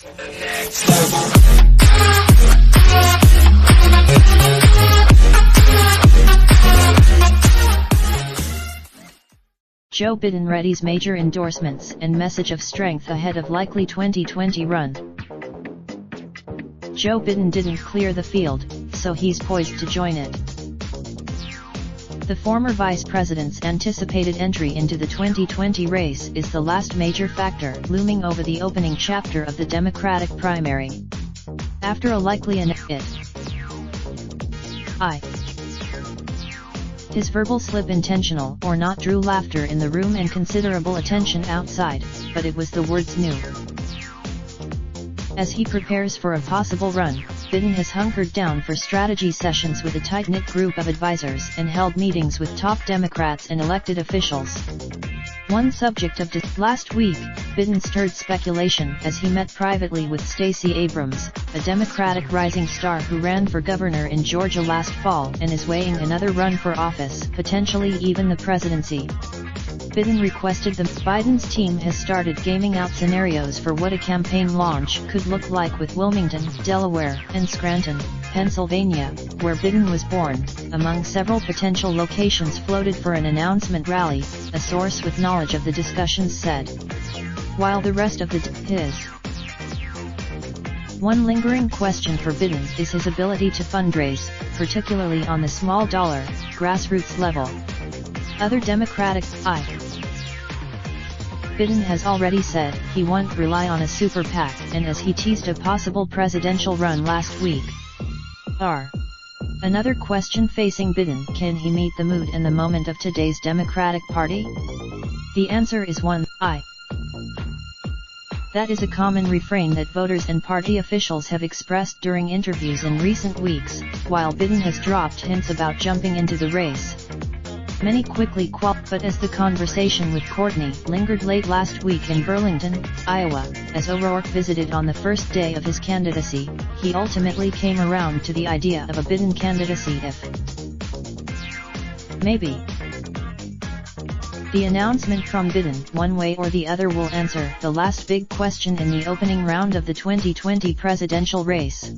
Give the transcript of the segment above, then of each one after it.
Joe Biden readies major endorsements and message of strength ahead of likely 2020 run. Joe Biden didn't clear the field, so he's poised to join it. The former vice president's anticipated entry into the 2020 race is the last major factor looming over the opening chapter of the Democratic primary. After a likely his verbal slip, intentional or not, drew laughter in the room and considerable attention outside, but it was the words "new." As he prepares for a possible run, Biden has hunkered down for strategy sessions with a tight-knit group of advisors and held meetings with top Democrats and elected officials. One subject of last week, Biden stirred speculation as he met privately with Stacey Abrams, a Democratic rising star who ran for governor in Georgia last fall and is weighing another run for office, potentially even the presidency. Biden requested Biden's team has started gaming out scenarios for what a campaign launch could look like, with Wilmington, Delaware, and Scranton, Pennsylvania, where Biden was born, among several potential locations floated for an announcement rally, a source with knowledge of the discussions said. While the rest of one lingering question for Biden is his ability to fundraise, particularly on the small-dollar, grassroots level. Other Democratic Biden has already said he won't rely on a super PAC, and as he teased a possible presidential run last week. Another question facing Biden: can he meet the mood and the moment of today's Democratic Party? The answer is that is a common refrain that voters and party officials have expressed during interviews in recent weeks, while Biden has dropped hints about jumping into the race. Many quickly but as the conversation with Courtney lingered late last week in Burlington, Iowa, as O'Rourke visited on the first day of his candidacy, he ultimately came around to the idea of a Biden candidacy if maybe. The announcement from Biden, one way or the other, will answer the last big question in the opening round of the 2020 presidential race.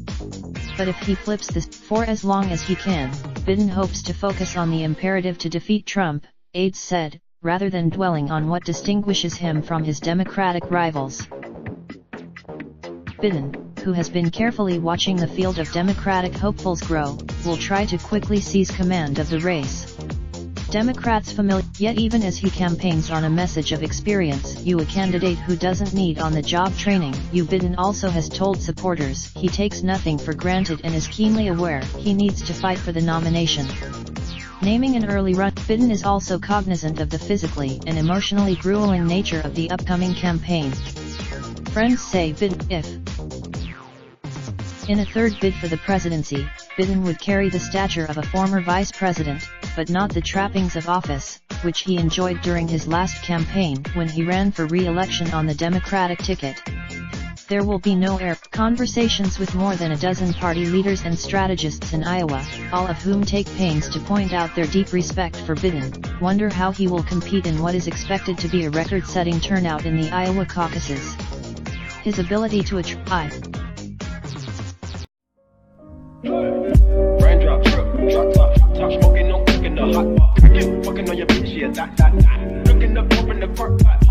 But if he flips this for as long as he can, Biden hopes to focus on the imperative to defeat Trump, aides said, rather than dwelling on what distinguishes him from his Democratic rivals. Biden, who has been carefully watching the field of Democratic hopefuls grow, will try to quickly seize command of the race. Democrats familiar, yet even as he campaigns on a message of experience, a candidate who doesn't need on-the-job training, Biden also has told supporters he takes nothing for granted and is keenly aware he needs to fight for the nomination. Naming an early run, Biden is also cognizant of the physically and emotionally grueling nature of the upcoming campaign. Friends say Biden, in a third bid for the presidency, Biden would carry the stature of a former vice president, but not the trappings of office, which he enjoyed during his last campaign when he ran for re-election on the Democratic ticket. There will be no conversations with more than a dozen party leaders and strategists in Iowa, all of whom take pains to point out their deep respect for Biden, wonder how he will compete in what is expected to be a record-setting turnout in the Iowa caucuses. His ability to Raindrop, drop top smoking, no cooking the hot pot. Fucking on your bitch, yeah, that. Looking up, open the park pot.